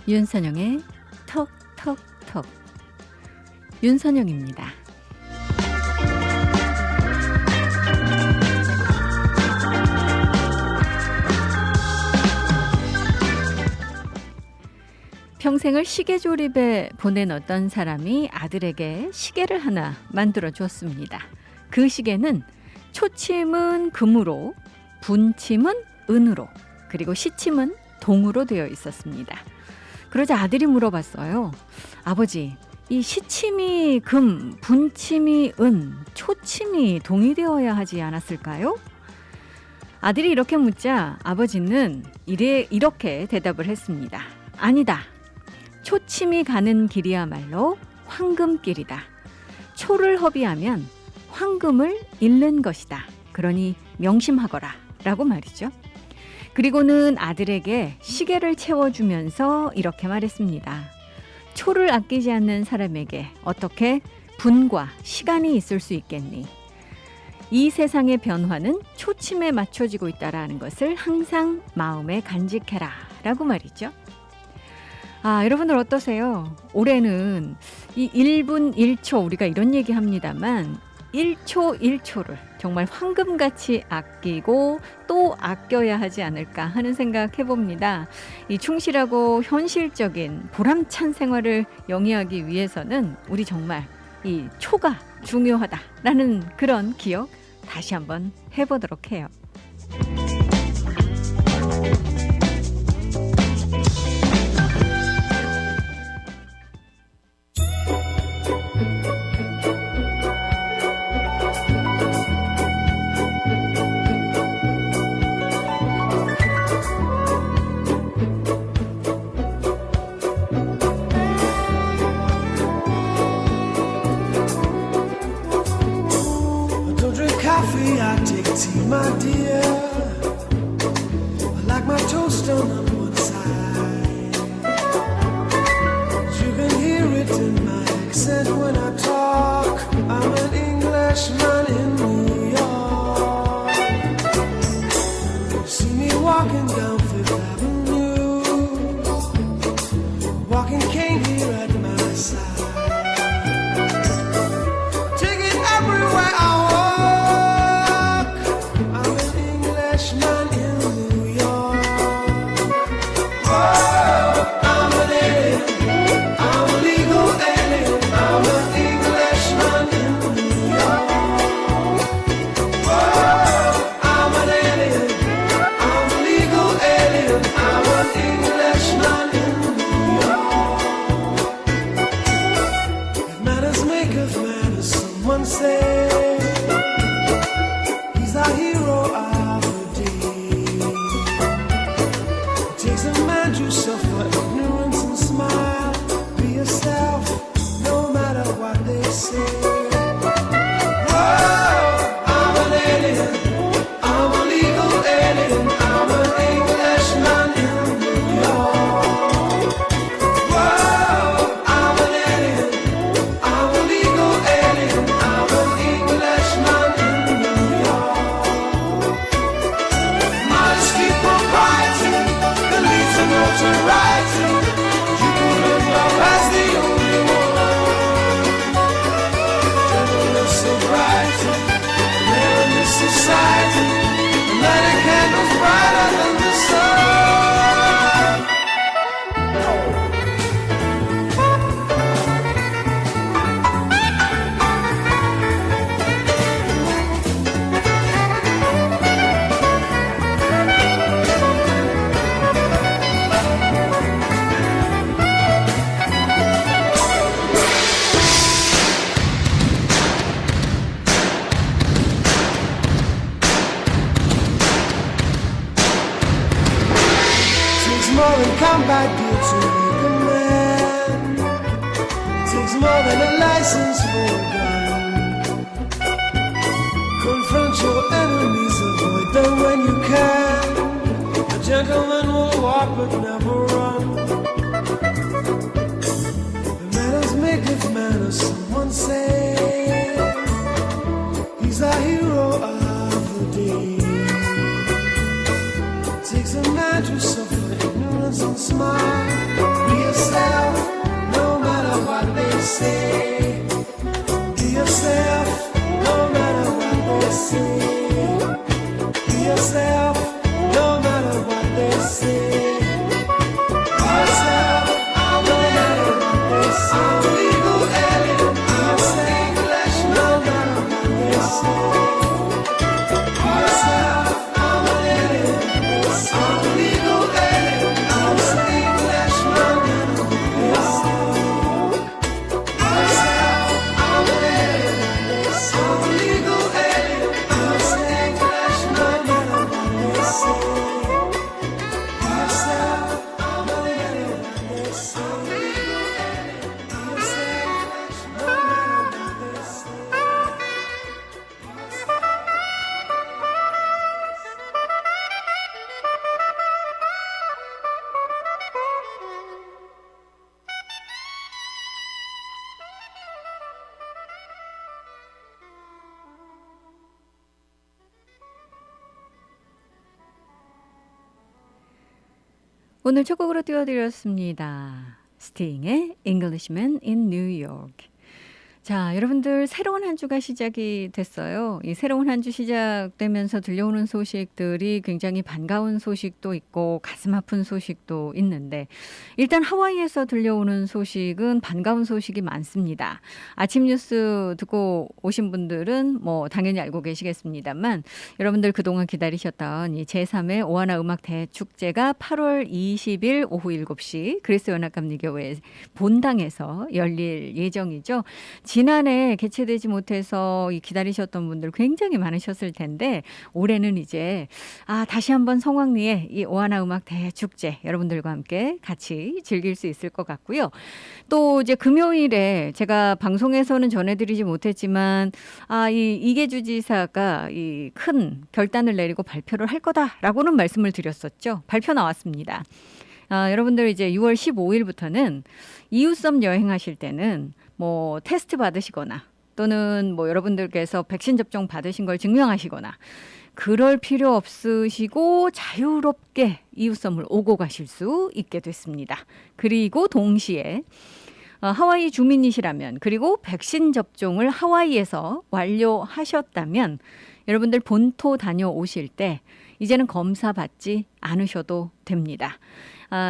윤선영의 톡톡톡. 윤선영입니다. 평생을 시계 조립에 보낸 어떤 사람이 아들에게 시계를 하나 만들어 주었습니다. 그 시계는 초침은 금으로, 분침은 은으로, 그리고 시침은 동으로 되어 있었습니다. 그러자 아들이 물어봤어요. 아버지, 이 시침이 금, 분침이 은, 초침이 동이 되어야 하지 않았을까요? 아들이 이렇게 묻자 아버지는 이렇게 대답을 했습니다. 아니다. 초침이 가는 길이야말로 황금길이다. 초를 허비하면 황금을 잃는 것이다. 그러니 명심하거라 라고 말이죠. 그리고는 아들에게 시계를 채워주면서 이렇게 말했습니다. 초를 아끼지 않는 사람에게 어떻게 분과 시간이 있을 수 있겠니? 이 세상의 변화는 초침에 맞춰지고 있다는 것을 항상 마음에 간직해라 라고 말이죠. 여러분들 어떠세요? 올해는 이 1분 1초 우리가 이런 얘기 합니다만 1초 1초를 정말 황금같이 아끼고 또 아껴야 하지 않을까 하는 생각 해봅니다. 이 충실하고 현실적인 보람찬 생활을 영위하기 위해서는 우리 정말 이 초가 중요하다라는 그런 기억 다시 한번 해보도록 해요. I take tea, my dear. I like my toast on one side. You can hear it in my accent when I talk. I'm an Englishman in New York. You see me walking down Fifth Avenue, walking cane here at my side. Take it everywhere I walk. Say he's a hero of the day. It takes a man to suffer ignorance and smile. Be yourself, no matter what they say. Whoa, I'm an alien. I'm a legal alien. I'm an Englishman in New York. Whoa, I'm an alien. I'm a legal alien. Society, lighting candles brighter than the sun. More than combat gear to make a man. Takes more than a license for a gun. Confront your enemies, avoid them when you can. A gentleman will walk but never run. The manners maketh manners, someone say. He's a hero of the day. Takes a man to suffer ignorance and smile. say. Be yourself, no matter what they say. Be yourself, no matter what they say. Be yourself, no matter what they say. I'm a legal alien. Be yourself, no matter what they say. Be yourself, I'm an alien. I'm a legal alien. I'm a English, no matter what they say. Be yourself, I'm an alien. I'm a legal alien. I'm a English, no matter what they say. Be yourself, I'm an alien. I'm a legal alien. Be yourself, no matter what they say. 오늘 첫 곡으로 띄워드렸습니다. 스팅의 Englishman in New York. 자, 여러분들 새로운 한 주가 시작이 됐어요. 이 새로운 한 주 시작되면서 들려오는 소식들이 굉장히 반가운 소식도 있고 가슴 아픈 소식도 있는데 일단 하와이에서 들려오는 소식은 반가운 소식이 많습니다. 아침 뉴스 듣고 오신 분들은 뭐 당연히 알고 계시겠습니다만 여러분들 그동안 기다리셨던 이 제3회 오하나 음악 대축제가 8월 20일 오후 7시 그리스 연합감리교회 본당에서 열릴 예정이죠. 지난해 개최되지 못해서 기다리셨던 분들 굉장히 많으셨을 텐데 올해는 이제 다시 한번 성황리에 이 오하나 음악 대축제 여러분들과 함께 같이 즐길 수 있을 것 같고요. 또 이제 금요일에 제가 방송에서는 전해드리지 못했지만 이계주 지사가 이 큰 결단을 내리고 발표를 할 거다라고는 말씀을 드렸었죠. 발표 나왔습니다. 여러분들 이제 6월 15일부터는 이웃섬 여행하실 때는 뭐 테스트 받으시거나 또는 뭐 여러분들께서 백신 접종 받으신 걸 증명하시거나 그럴 필요 없으시고 자유롭게 이웃섬을 오고 가실 수 있게 됐습니다. 그리고 동시에 하와이 주민이시라면 그리고 백신 접종을 하와이에서 완료하셨다면 여러분들 본토 다녀오실 때 이제는 검사 받지 않으셔도 됩니다.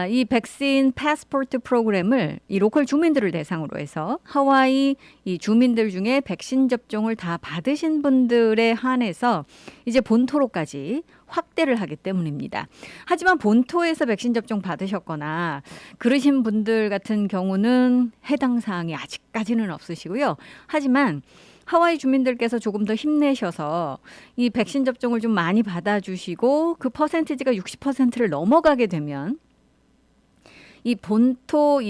이 백신 패스포트 프로그램을 이 로컬 주민들을 대상으로 해서 하와이 이 주민들 중에 백신 접종을 다 받으신 분들에 한해서 이제 본토로까지 확대를 하기 때문입니다. 하지만 본토에서 백신 접종 받으셨거나 그러신 분들 같은 경우는 해당 사항이 아직까지는 없으시고요. 하지만 하와이 주민들께서 조금 더 힘내셔서 이 백신 접종을 좀 많이 받아주시고 그 퍼센티지가 60%를 넘어가게 되면 이 본토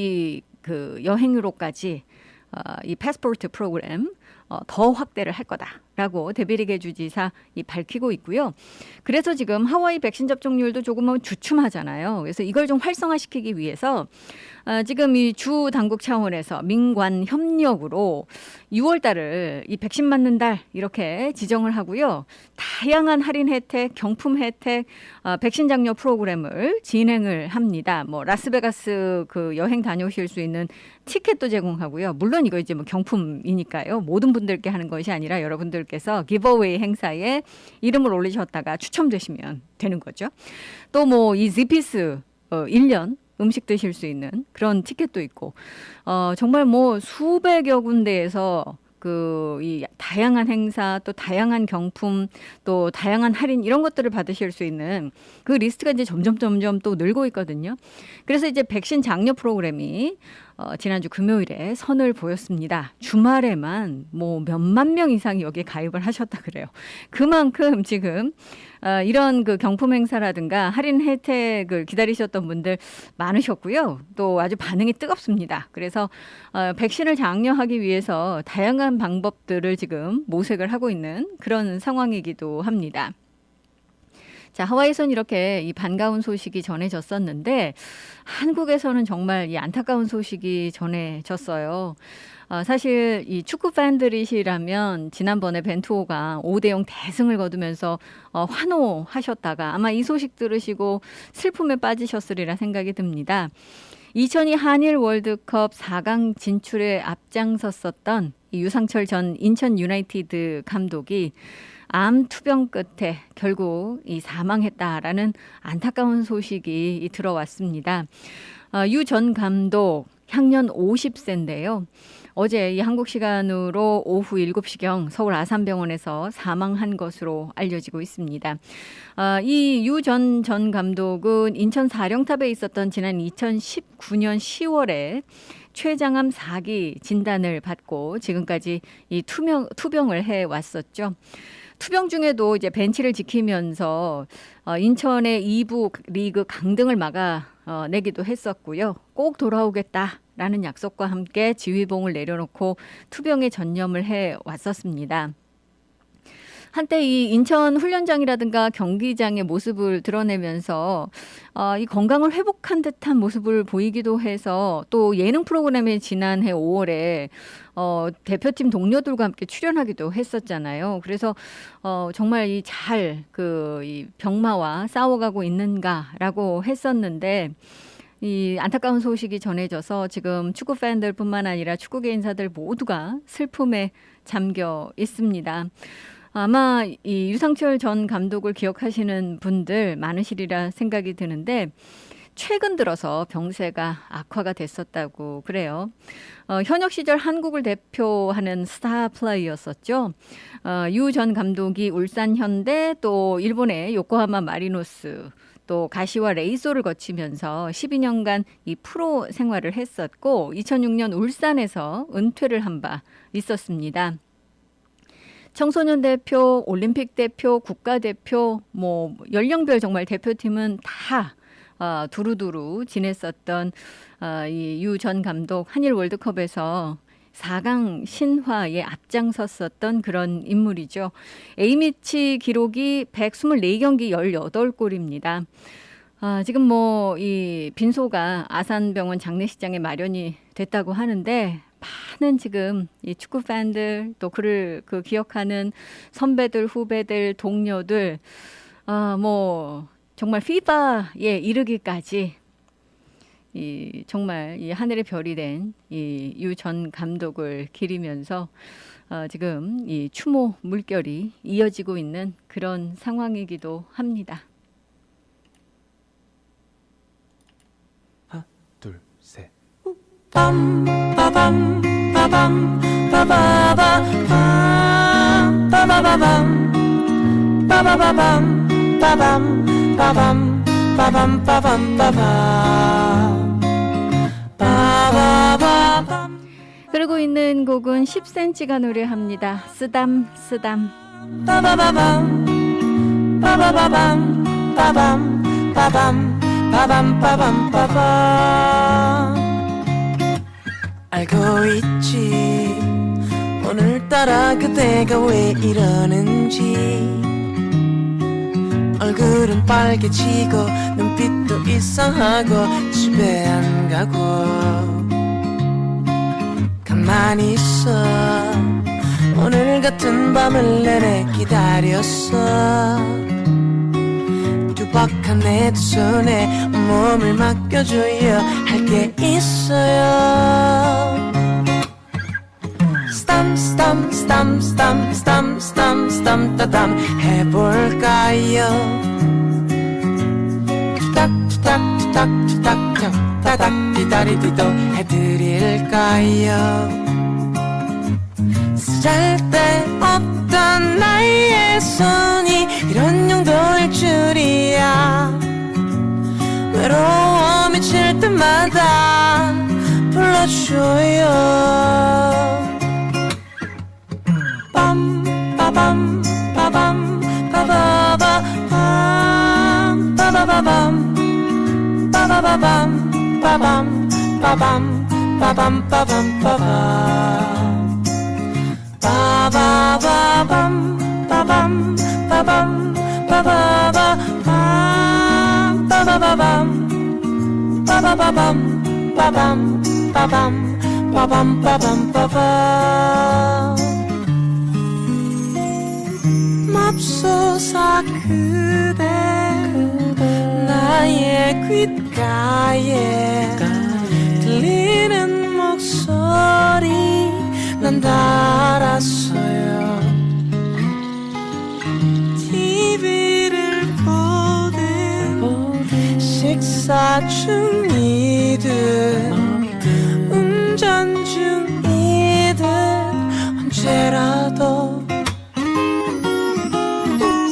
그 여행으로까지 이 패스포트 프로그램 더 확대를 할 거다라고 데비리게 주지사 밝히고 있고요. 그래서 지금 하와이 백신 접종률도 조금은 주춤하잖아요. 그래서 이걸 좀 활성화시키기 위해서 지금 이 주 당국 차원에서 민관 협력으로 6월 달을 이 백신 맞는 달 이렇게 지정을 하고요. 다양한 할인 혜택, 경품 혜택, 백신 장려 프로그램을 진행을 합니다. 뭐 라스베가스 그 여행 다녀오실 수 있는 티켓도 제공하고요. 물론 이거 이제 뭐 경품이니까요. 모든 분들께 하는 것이 아니라 여러분들께서 기브어웨이 행사에 이름을 올리셨다가 추첨되시면 되는 거죠. 또 뭐 이 지피스 1년 음식 드실 수 있는 그런 티켓도 있고 정말 뭐 수백여 군데에서 이 다양한 행사 또 다양한 경품 또 다양한 할인 이런 것들을 받으실 수 있는 그 리스트가 이제 점점 또 늘고 있거든요. 그래서 이제 백신 장려 프로그램이 지난주 금요일에 선을 보였습니다. 주말에만 뭐 몇만 명 이상이 여기에 가입을 하셨다 그래요. 그만큼 지금 이런 그 경품 행사라든가 할인 혜택을 기다리셨던 분들 많으셨고요. 또 아주 반응이 뜨겁습니다. 그래서 백신을 장려하기 위해서 다양한 방법들을 지금 모색을 하고 있는 그런 상황이기도 합니다. 자, 하와이에서는 이렇게 이 반가운 소식이 전해졌었는데 한국에서는 정말 이 안타까운 소식이 전해졌어요. 사실 이 축구 팬들이시라면 지난번에 벤투호가 5대0 대승을 거두면서 환호하셨다가 아마 이 소식 들으시고 슬픔에 빠지셨으리라 생각이 듭니다. 2002 한일 월드컵 4강 진출에 앞장섰었던 이 유상철 전 인천 유나이티드 감독이 암 투병 끝에 결국 이 사망했다라는 안타까운 소식이 들어왔습니다. 유 전 감독 향년 50세인데요. 어제 이 한국 시간으로 오후 7시경 서울 아산병원에서 사망한 것으로 알려지고 있습니다. 이 유 전 감독은 인천 사령탑에 있었던 지난 2019년 10월에 췌장암 4기 진단을 받고 지금까지 이 투병을 해왔었죠. 투병 중에도 이제 벤치를 지키면서 인천의 2부 리그 강등을 막아내기도 했었고요. 꼭 돌아오겠다라는 약속과 함께 지휘봉을 내려놓고 투병에 전념을 해왔었습니다. 한때 이 인천 훈련장이라든가 경기장의 모습을 드러내면서 이 건강을 회복한 듯한 모습을 보이기도 해서 또 예능 프로그램에 지난해 5월에 대표팀 동료들과 함께 출연하기도 했었잖아요. 그래서 정말 이 병마와 싸워가고 있는가라고 했었는데 이 안타까운 소식이 전해져서 지금 축구 팬들뿐만 아니라 축구계 인사들 모두가 슬픔에 잠겨 있습니다. 아마 이 유상철 전 감독을 기억하시는 분들 많으시리라 생각이 드는데 최근 들어서 병세가 악화가 됐었다고 그래요. 현역 시절 한국을 대표하는 스타 플레이였었죠. 유 전 감독이 울산 현대 또 일본의 요코하마 마리노스 또 가시와 레이소를 거치면서 12년간 이 프로 생활을 했었고 2006년 울산에서 은퇴를 한 바 있었습니다. 청소년 대표, 올림픽 대표, 국가대표, 연령별 정말 대표팀은 다 두루두루 지냈었던 이 유 전 감독 한일 월드컵에서 4강 신화에 앞장섰었던 그런 인물이죠. A매치 기록이 124경기 18골입니다. 지금 이 빈소가 아산병원 장례식장에 마련이 됐다고 하는데 많은 지금 이 축구 팬들 또 그를 기억하는 선배들, 후배들, 동료들 정말 피파에 이르기까지 정말 이 하늘의 별이 된 이 유 전 감독을 기리면서 지금 이 추모 물결이 이어지고 있는 그런 상황이기도 합니다. 하나, 둘, 셋. 빠밤 빠밤 빠바바 빠바바밤 빠바바밤 빠밤 빠밤 빠밤 빠밤 빠밤. 흐르고 있는 곡은 10cm가 노래합니다. 쓰담 쓰담. 빠바바밤 빠바바밤 빠밤 빠밤 빠밤 빠밤 빠밤. 알고 있지 오늘따라 그대가 왜 이러는지. 얼굴은 빨개지고 눈빛도 이상하고 집에 안 가고 가만히 있어. 오늘 같은 밤을 내내 기다렸어. 두박한 내 두 손에 몸을 맡겨줘요. 할 게 있어요. 스탐 스탐 스탐 스탐 스탐 스탐 따담 해볼까요? 투닥 투닥 투닥 투닥 투닥 따닥 기다리기도 해드릴까요? 쓸데없던 나의 손이 이런 용도일 줄이야. 외로워 미칠 때마다 불러줘요. 빰 빠밤 빠밤 빠바바 빰 빠바바밤 빠바바밤 빠밤 빠밤 빠밤 빠밤 빠밤 빠바바밤 빠밤 빠밤 빠바바 빰 빠바바밤 빠바바밤 빠밤 빠밤 빠밤 빠밤 빠밤. 맙소사 그대 나의 귓가에 들리는 목소리 난 다 알았어요. TV를 보든 식사 중이든 운전 중이든 언제라도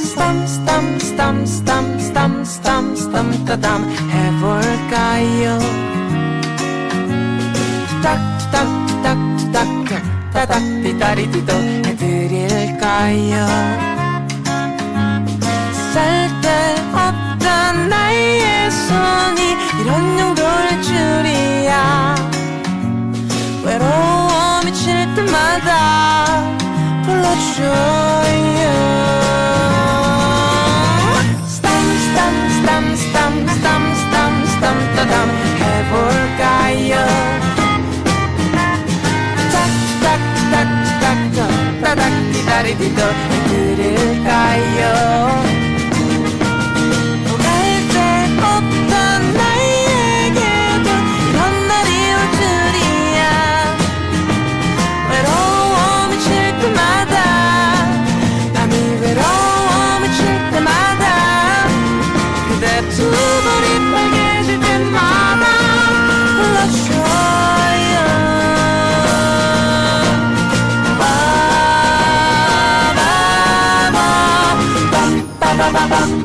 스tam스tam스tam스tam스tam스tam스tam스tam스tam스tam 해볼까요? 투닥투닥투닥투닥 따닥 디다리디도 해드릴까요? 쓸데없던 나의 손이 이런 정도일 줄이야. 외로워 미칠 때마다 불러줘요. 스tam스tam스tam스tam스tam스tam 따담 해볼까요? 딱딱딱딱딱 따닥 디다리디도 해드릴까요? 쓸데없던 나에게도 이런 날이 올 줄이야. 외로워 미칠 때마다 남이 외로워 미칠 때마다 그대 두 볼이 빨개질 때마다 불러줘요. 빠바바밤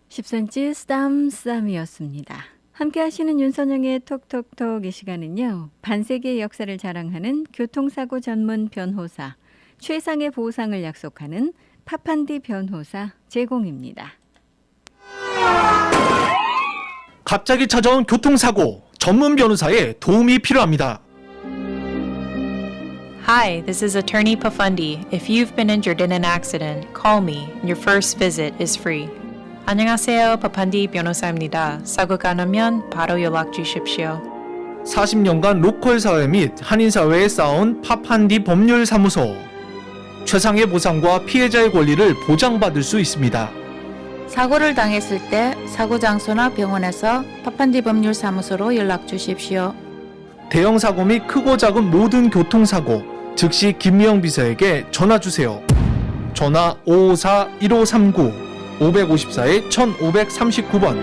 10cm 쌈쌈이었습니다. 함께 하시는 윤선영의 톡톡톡 이 시간은요. 반세기의 역사를 자랑하는 교통사고 전문 변호사, 최상의 보상을 약속하는 파판디 변호사 제공입니다. 갑자기 찾아온 교통사고, 전문 변호사의 도움이 필요합니다. Hi, this is Attorney Pafundi. If you've been injured in an accident, call me. Your first visit is free. 안녕하세요, 파판디 변호사입니다. 사고가 나면 바로 연락 주십시오. 40년간 로컬 사회 및 한인 사회에 쌓아온 파판디 법률사무소. 최상의 보상과 피해자의 권리를 보장받을 수 있습니다. 사고를 당했을 때 사고 장소나 병원에서 파판디 법률사무소로 연락 주십시오. 대형 사고 및 크고 작은 모든 교통사고, 즉시 김미영 비서에게 전화 주세요. 전화 554-1539 554-1539번.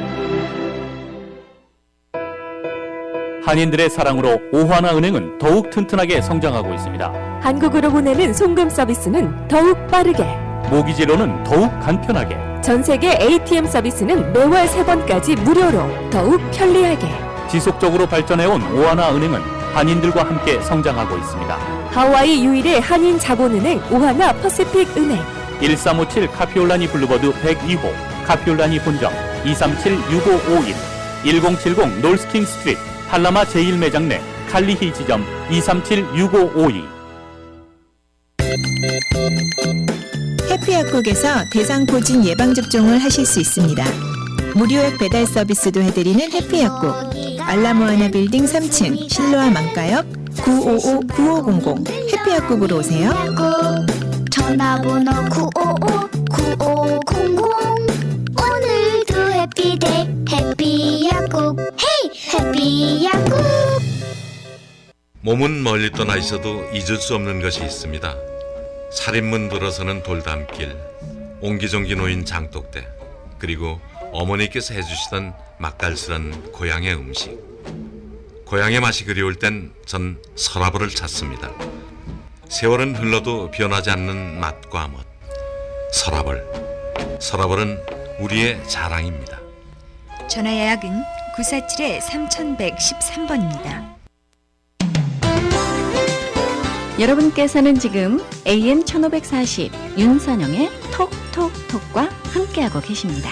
한인들의 사랑으로 오하나은행은 더욱 튼튼하게 성장하고 있습니다. 한국으로 보내는 송금 서비스는 더욱 빠르게, 모기지로는 더욱 간편하게, 전세계 ATM 서비스는 매월 3번까지 무료로 더욱 편리하게. 지속적으로 발전해온 오하나은행은 한인들과 함께 성장하고 있습니다. 하와이 유일의 한인 자본은행 오하나 퍼시픽 은행. 1357 카피올라니 블루버드 102호, 카피올라니 본점 237-6551, 1070 놀스킹 스트리트 팔라마 제1매장 내 칼리히 지점 237-6552. 해피약국에서 대상포진 예방접종을 하실 수 있습니다. 무료액 배달 서비스도 해드리는 해피약국. 알라모아나 빌딩 3층 실로아 망가역 955-9500 해피약국으로 오세요. 전화번호 955-9500. 오늘도 해피데이 해피약국. 헤이 해피약국. 몸은 멀리 떠나 있어도 잊을 수 없는 것이 있습니다. 살인문 들어서는 돌담길, 옹기종기 놓인 장독대, 그리고 어머니께서 해주시던 맛깔스런 고향의 음식. 고향의 맛이 그리울 땐 전 서라벌을 찾습니다. 세월은 흘러도 변하지 않는 맛과 멋. 서라벌. 서라벌은 우리의 자랑입니다. 전화 예약은 947-3113번입니다. 여러분께서는 지금 AM 1540 윤선영의 톡톡톡과 함께하고 계십니다.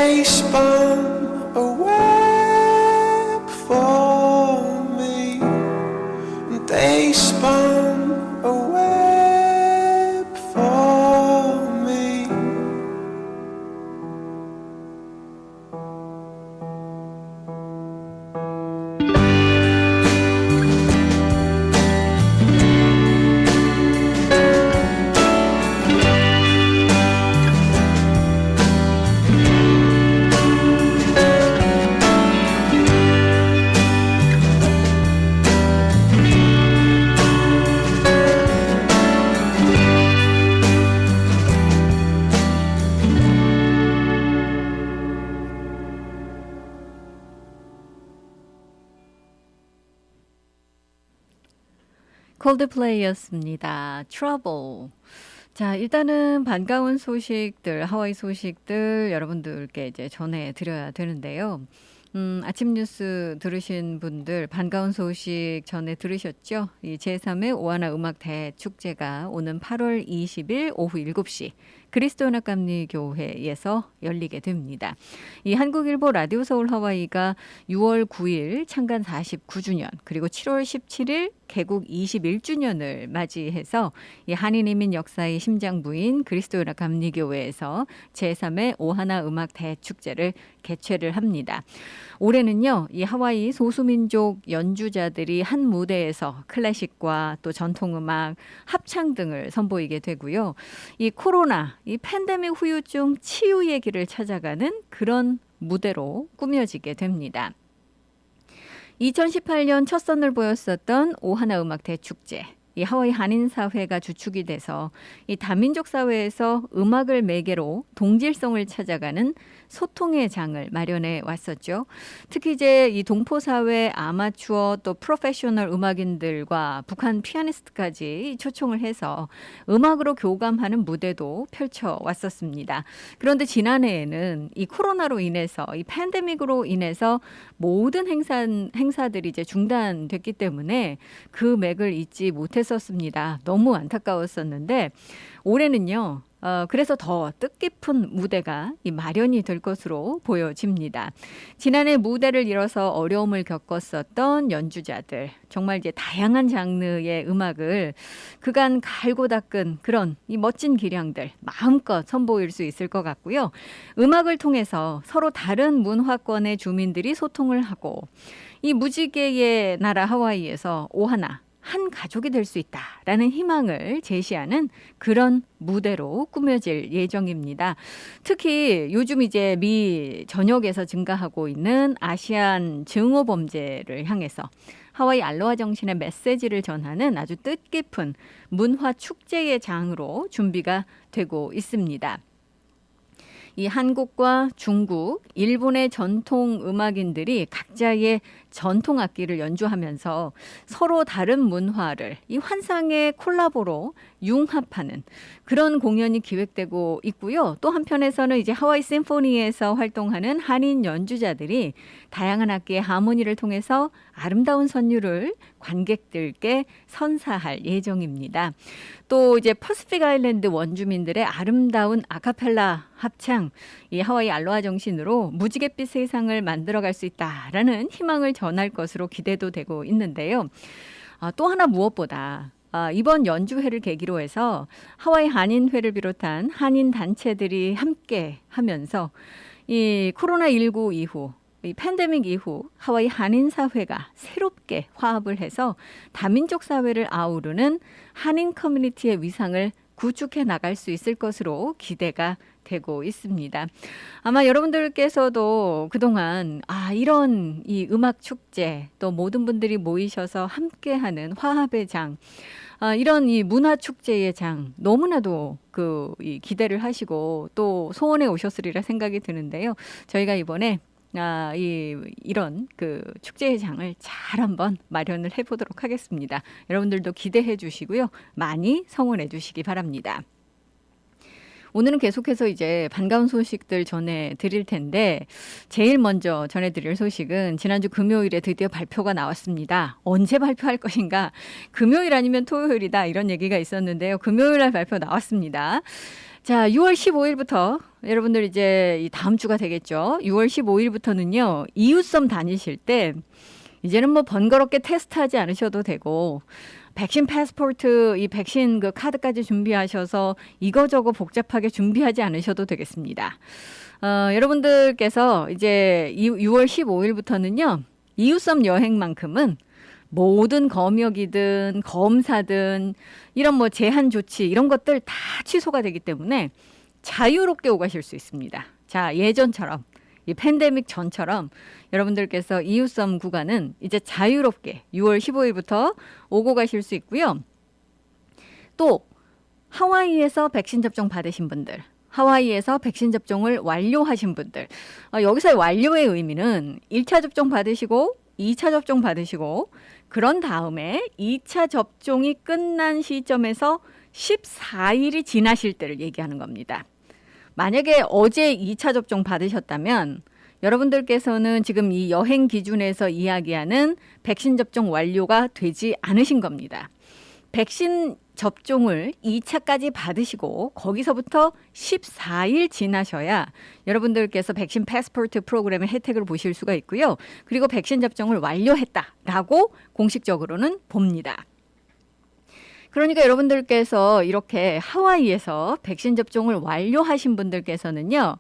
They spun a web for me. They spun a web for me. 콜드플레이였습니다. Trouble. 자, 일단은 반가운 소식들, 하와이 소식들 여러분들께 이제 전해드려야 되는데요. 아침 뉴스 들으신 분들 반가운 소식 전해 들으셨죠? 이 제3회 오하나 음악 대축제가 오는 8월 20일 오후 7시 그리스도연합감리교회에서 열리게 됩니다. 이 한국일보 라디오 서울 하와이가 6월 9일 창간 49주년 그리고 7월 17일 개국 21주년을 맞이해서 이 한인이민 역사의 심장부인 그리스도연합감리교회에서 제3회 오하나 음악 대축제를 개최를 합니다. 올해는요, 이 하와이 소수민족 연주자들이 한 무대에서 클래식과 또 전통음악, 합창 등을 선보이게 되고요. 이 코로나, 이 팬데믹 후유증 치유 얘기를 찾아가는 그런 무대로 꾸며지게 됩니다. 2018년 첫 선을 보였었던 오하나 음악 대축제. 이 하와이 한인사회가 주축이 돼서 이 다민족 사회에서 음악을 매개로 동질성을 찾아가는 소통의 장을 마련해 왔었죠. 특히 이제 이 동포사회 아마추어 또 프로페셔널 음악인들과 북한 피아니스트까지 초청을 해서 음악으로 교감하는 무대도 펼쳐 왔었습니다. 그런데 지난해에는 이 코로나로 인해서 이 팬데믹으로 인해서 모든 행사들이 이제 중단됐기 때문에 그 맥을 잊지 못했었습니다. 너무 안타까웠었는데 올해는요. 그래서 더 뜻깊은 무대가 이 마련이 될 것으로 보여집니다. 지난해 무대를 잃어서 어려움을 겪었었던 연주자들, 정말 이제 다양한 장르의 음악을 그간 갈고 닦은 그런 이 멋진 기량들 마음껏 선보일 수 있을 것 같고요. 음악을 통해서 서로 다른 문화권의 주민들이 소통을 하고 이 무지개의 나라 하와이에서 오하나 한 가족이 될 수 있다라는 희망을 제시하는 그런 무대로 꾸며질 예정입니다. 특히 요즘 이제 미 전역에서 증가하고 있는 아시안 증오 범죄를 향해서 하와이 알로하 정신의 메시지를 전하는 아주 뜻깊은 문화 축제의 장으로 준비가 되고 있습니다. 이 한국과 중국, 일본의 전통 음악인들이 각자의 전통 악기를 연주하면서 서로 다른 문화를 이 환상의 콜라보로 융합하는 그런 공연이 기획되고 있고요. 또 한편에서는 이제 하와이 심포니에서 활동하는 한인 연주자들이 다양한 악기의 하모니를 통해서 아름다운 선율을 관객들께 선사할 예정입니다. 또 이제 퍼시픽 아일랜드 원주민들의 아름다운 아카펠라 합창, 이 하와이 알로하 정신으로 무지갯빛 세상을 만들어갈 수 있다라는 희망을 전할 것으로 기대도 되고 있는데요. 또 하나 무엇보다 이번 연주회를 계기로 해서 하와이 한인회를 비롯한 한인 단체들이 함께 하면서 이 코로나19 이후 이 팬데믹 이후 하와이 한인사회가 새롭게 화합을 해서 다민족 사회를 아우르는 한인 커뮤니티의 위상을 구축해 나갈 수 있을 것으로 기대가 되고 있습니다. 아마 여러분들께서도 그동안 이런 이 음악 축제 또 모든 분들이 모이셔서 함께하는 화합의 장 이런 이 문화 축제의 장 너무나도 이 기대를 하시고 또 소원해 오셨으리라 생각이 드는데요. 저희가 이번에 이런 축제의 장을 잘 한번 마련을 해보도록 하겠습니다. 여러분들도 기대해 주시고요. 많이 성원해 주시기 바랍니다. 오늘은 계속해서 이제 반가운 소식들 전해드릴 텐데 제일 먼저 전해드릴 소식은 지난주 금요일에 드디어 발표가 나왔습니다. 언제 발표할 것인가? 금요일 아니면 토요일이다 이런 얘기가 있었는데요. 금요일 날 발표 나왔습니다. 자, 6월 15일부터 여러분들 이제 이 다음 주가 되겠죠. 6월 15일부터는요. 이웃섬 다니실 때 이제는 뭐 번거롭게 테스트하지 않으셔도 되고 백신 패스포트, 이 백신 그 카드까지 준비하셔서 이거저거 복잡하게 준비하지 않으셔도 되겠습니다. 여러분들께서 이제 6월 15일부터는요. 이웃섬 여행만큼은 모든 검역이든 검사든 이런 뭐 제한 조치 이런 것들 다 취소가 되기 때문에 자유롭게 오가실 수 있습니다. 자, 예전처럼 이 팬데믹 전처럼 여러분들께서 이웃섬 구간은 이제 자유롭게 6월 15일부터 오고 가실 수 있고요. 또 하와이에서 백신 접종 받으신 분들, 하와이에서 백신 접종을 완료하신 분들, 여기서의 완료의 의미는 1차 접종 받으시고 2차 접종 받으시고 그런 다음에 2차 접종이 끝난 시점에서 14일이 지나실 때를 얘기하는 겁니다. 만약에 어제 2차 접종 받으셨다면 여러분들께서는 지금 이 여행 기준에서 이야기하는 백신 접종 완료가 되지 않으신 겁니다. 백신 접종을 2차까지 받으시고 거기서부터 14일 지나셔야 여러분들께서 백신 패스포트 프로그램의 혜택을 보실 수가 있고요. 그리고 백신 접종을 완료했다라고 공식적으로는 봅니다. 그러니까 여러분들께서 이렇게 하와이에서 백신 접종을 완료하신 분들께서는요.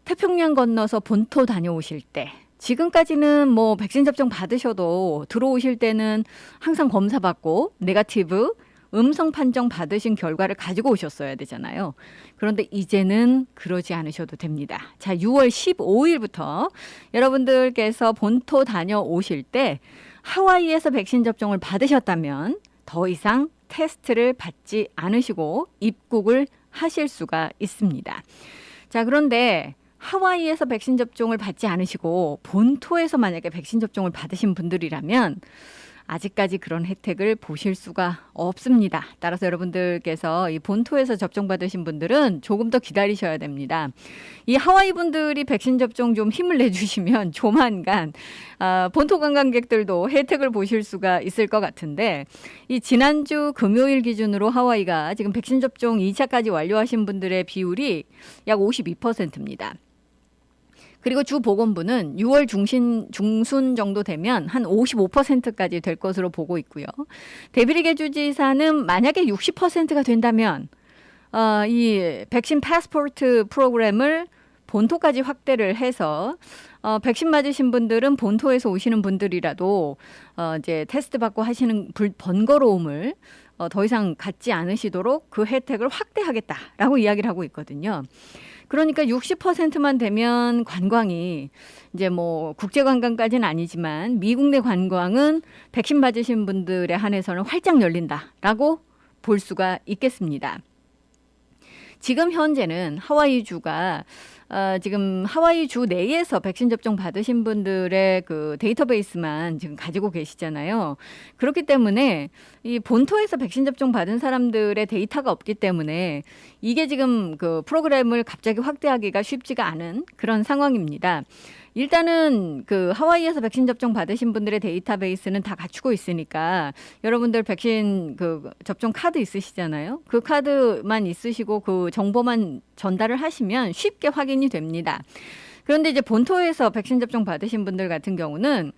태평양 건너서 본토 다녀오실 때 지금까지는 뭐 백신 접종 받으셔도 들어오실 때는 항상 검사 받고 네거티브 음성 판정 받으신 결과를 가지고 오셨어야 되잖아요. 그런데 이제는 그러지 않으셔도 됩니다. 자, 6월 15일부터 여러분들께서 본토 다녀오실 때 하와이에서 백신 접종을 받으셨다면 더 이상 테스트를 받지 않으시고 입국을 하실 수가 있습니다. 자, 그런데 하와이에서 백신 접종을 받지 않으시고 본토에서 만약에 백신 접종을 받으신 분들이라면 아직까지 그런 혜택을 보실 수가 없습니다. 따라서 여러분들께서 이 본토에서 접종받으신 분들은 조금 더 기다리셔야 됩니다. 이 하와이 분들이 백신 접종 좀 힘을 내주시면 조만간 본토 관광객들도 혜택을 보실 수가 있을 것 같은데 이 지난주 금요일 기준으로 하와이가 지금 백신 접종 2차까지 완료하신 분들의 비율이 약 52%입니다. 그리고 주 보건부는 6월 중순 정도 되면 한 55%까지 될 것으로 보고 있고요. 데비리게 주지사는 만약에 60%가 된다면 이 백신 패스포트 프로그램을 본토까지 확대를 해서 백신 맞으신 분들은 본토에서 오시는 분들이라도 이제 테스트 받고 하시는 번거로움을 더 이상 갖지 않으시도록 그 혜택을 확대하겠다라고 이야기를 하고 있거든요. 그러니까 60%만 되면 관광이 이제 뭐 국제 관광까지는 아니지만 미국 내 관광은 백신 맞으신 분들에 한해서는 활짝 열린다라고 볼 수가 있겠습니다. 지금 현재는 하와이주가 지금 하와이주 내에서 백신 접종 받으신 분들의 그 데이터베이스만 지금 가지고 계시잖아요. 그렇기 때문에 이 본토에서 백신 접종 받은 사람들의 데이터가 없기 때문에 이게 지금 그 프로그램을 갑자기 확대하기가 쉽지가 않은 그런 상황입니다. 일단은 그 하와이에서 백신 접종 받으신 분들의 데이터베이스는 다 갖추고 있으니까 여러분들 백신 그 접종 카드 있으시잖아요. 그 카드만 있으시고 그 정보만 전달을 하시면 쉽게 확인이 됩니다. 그런데 이제 본토에서 백신 접종 받으신 분들 같은 경우는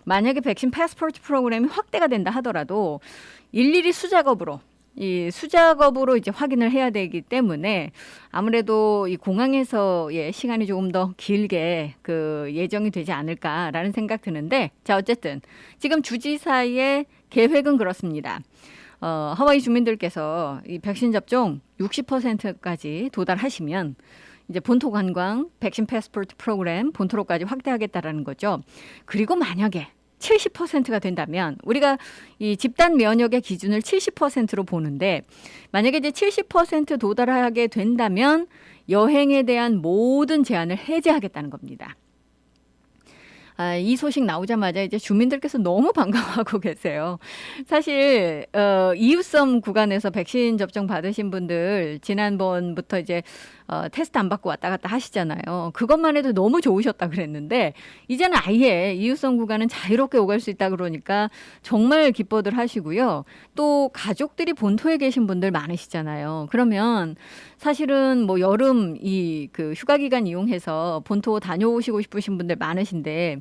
만약에 백신 패스포트 프로그램이 확대가 된다 하더라도 일일이 수작업으로 이제 확인을 해야 되기 때문에 아무래도 이 공항에서의 시간이 조금 더 길게 그 예정이 되지 않을까라는 생각 드는데 자, 어쨌든 지금 주지사의 계획은 그렇습니다. 하와이 주민들께서 이 백신 접종 60%까지 도달하시면 이제 본토 관광 백신 패스포트 프로그램 본토로까지 확대하겠다라는 거죠. 그리고 만약에 70%가 된다면 우리가 이 집단 면역의 기준을 70%로 보는데 만약에 이제 70% 도달하게 된다면 여행에 대한 모든 제한을 해제하겠다는 겁니다. 이 소식 나오자마자 이제 주민들께서 너무 반가워하고 계세요. 사실 이웃섬 구간에서 백신 접종 받으신 분들 지난번부터 이제 테스트 안 받고 왔다 갔다 하시잖아요. 그것만 해도 너무 좋으셨다 그랬는데 이제는 아예 이웃성 구간은 자유롭게 오갈 수 있다 그러니까 정말 기뻐들 하시고요. 또 가족들이 본토에 계신 분들 많으시잖아요. 그러면 사실은 뭐 여름 그 휴가 기간 이용해서 본토 다녀오시고 싶으신 분들 많으신데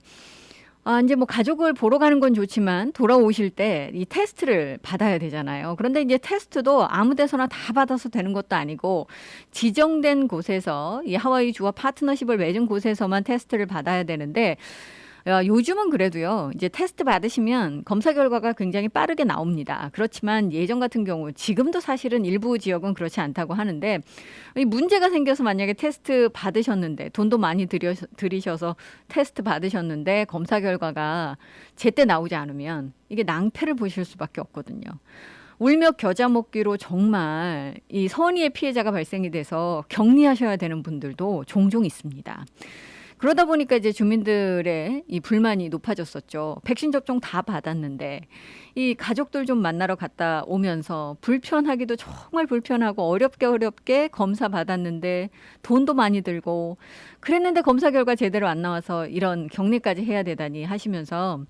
이제 뭐 가족을 보러 가는 건 좋지만 돌아오실 때 이 테스트를 받아야 되잖아요. 그런데 이제 테스트도 아무 데서나 다 받아서 되는 것도 아니고 지정된 곳에서 이 하와이 주와 파트너십을 맺은 곳에서만 테스트를 받아야 되는데 요즘은 그래도요. 이제 테스트 받으시면 검사 결과가 굉장히 빠르게 나옵니다. 그렇지만 예전 같은 경우 지금도 사실은 일부 지역은 그렇지 않다고 하는데 이 문제가 생겨서 만약에 테스트 받으셨는데 돈도 많이 들이셔서 테스트 받으셨는데 검사 결과가 제때 나오지 않으면 이게 낭패를 보실 수밖에 없거든요. 울며 겨자 먹기로 정말 이 선의의 피해자가 발생이 돼서 격리하셔야 되는 분들도 종종 있습니다. 그러다 보니까 이제 주민들의 이 불만이 높아졌었죠. 백신 접종 다 받았는데 이 가족들 좀 만나러 갔다 오면서 불편하기도 정말 불편하고 어렵게 검사 받았는데 돈도 많이 들고 그랬는데 검사 결과 제대로 안 나와서 이런 격리까지 해야 되다니 하시면서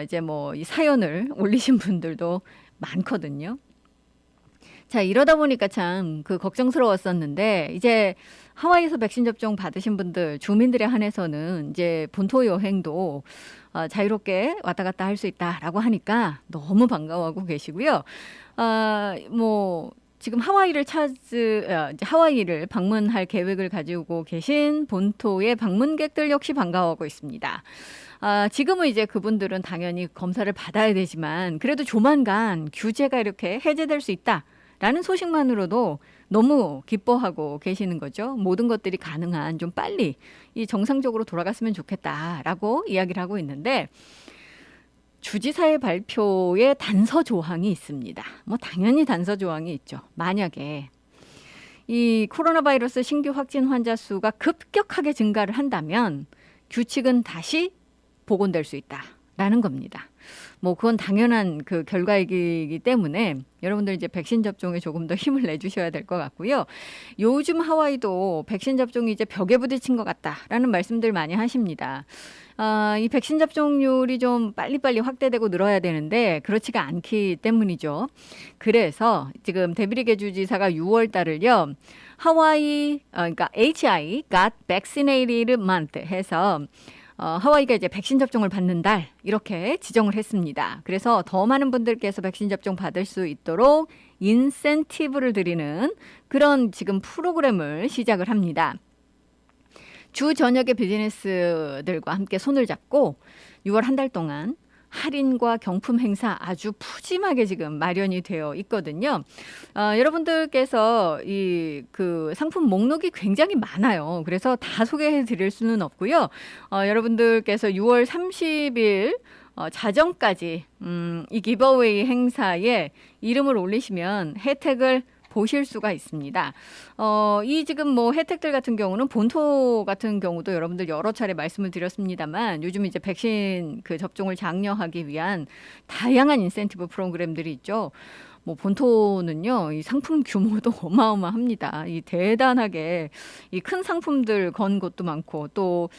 이제 뭐 이 사연을 올리신 분들도 많거든요. 자, 이러다 보니까 참 걱정스러웠었는데 이제 하와이에서 백신 접종 받으신 분들 주민들에 한해서는 이제 본토 여행도 자유롭게 왔다 갔다 할 수 있다라고 하니까 너무 반가워하고 계시고요. 뭐 지금 하와이를 방문할 계획을 가지고 계신 본토의 방문객들 역시 반가워하고 있습니다. 지금은 이제 그분들은 당연히 검사를 받아야 되지만 그래도 조만간 규제가 이렇게 해제될 수 있다. 라는 소식만으로도 너무 기뻐하고 계시는 거죠. 모든 것들이 가능한 좀 빨리 이 정상적으로 돌아갔으면 좋겠다라고 이야기를 하고 있는데 주지사의 발표에 단서 조항이 있습니다. 뭐 당연히 단서 조항이 있죠. 만약에 이 코로나 바이러스 신규 확진 환자 수가 급격하게 증가를 한다면 규칙은 다시 복원될 수 있다라는 겁니다. 뭐 그건 당연한 그 결과이기 때문에 여러분들 이제 백신 접종에 조금 더 힘을 내주셔야 될 것 같고요. 요즘 하와이도 백신 접종이 이제 벽에 부딪힌 것 같다라는 말씀들 많이 하십니다. 이 백신 접종률이 좀 빨리빨리 확대되고 늘어야 되는데 그렇지가 않기 때문이죠. 그래서 지금 데비리게 주지사가 6월 달을요. 하와이 그러니까 HI Got Vaccinated Month 해서 하와이가 이제 백신 접종을 받는 달 이렇게 지정을 했습니다. 그래서 더 많은 분들께서 백신 접종 받을 수 있도록 인센티브를 드리는 그런 지금 프로그램을 시작을 합니다. 주 전역의 비즈니스들과 함께 손을 잡고 6월 한 달 동안 할인과 경품 행사 아주 푸짐하게 지금 마련이 되어 있거든요. 여러분들께서 그 상품 목록이 굉장히 많아요. 그래서 다 소개해 드릴 수는 없고요. 여러분들께서 6월 30일 자정까지 이 기버웨이 행사에 이름을 올리시면 혜택을 보실 수가 있습니다. 이 지금 뭐 혜택들 같은 경우는 본토 같은 경우도 여러분들 여러 차례 말씀을 드렸습니다만 요즘 이제 백신 그 접종을 장려하기 위한 다양한 인센티브 프로그램들이 있죠. 뭐 본토는요, 이 상품 규모도 어마어마합니다. 이 대단하게 이 큰 상품들 건 곳도 많고 또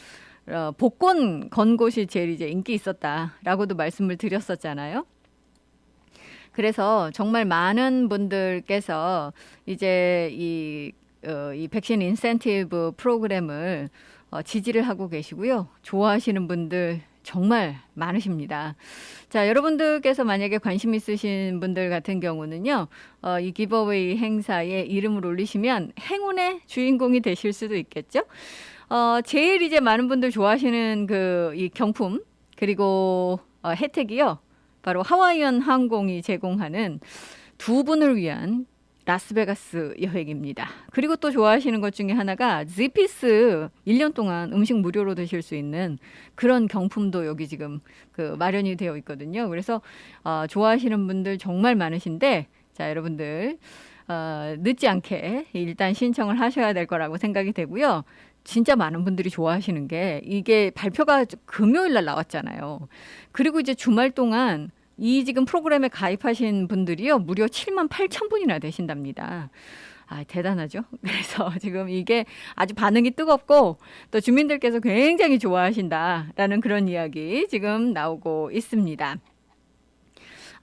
복권 건 곳이 제일 이제 인기 있었다라고도 말씀을 드렸었잖아요. 그래서 정말 많은 분들께서 이제 이 백신 인센티브 프로그램을 지지를 하고 계시고요. 좋아하시는 분들 정말 많으십니다. 자, 여러분들께서 만약에 관심 있으신 분들 같은 경우는요. 이 기버웨이 행사에 이름을 올리시면 행운의 주인공이 되실 수도 있겠죠. 제일 이제 많은 분들 좋아하시는 이 경품 그리고 혜택이요. 바로 하와이안 항공이 제공하는 2분을 위한 라스베가스 여행입니다. 그리고 또 좋아하시는 것 중에 하나가 지피스 1년 동안 음식 무료로 드실 수 있는 그런 경품도 여기 지금 마련이 되어 있거든요. 그래서 좋아하시는 분들 정말 많으신데 자, 여러분들 늦지 않게 일단 신청을 하셔야 될 거라고 생각이 되고요. 진짜 많은 분들이 좋아하시는 게 이게 발표가 금요일 날 나왔잖아요. 그리고 이제 주말 동안 이 지금 프로그램에 가입하신 분들이요. 무려 78,000분이나 되신답니다. 대단하죠. 그래서 지금 이게 아주 반응이 뜨겁고 또 주민들께서 굉장히 좋아하신다라는 그런 이야기 지금 나오고 있습니다.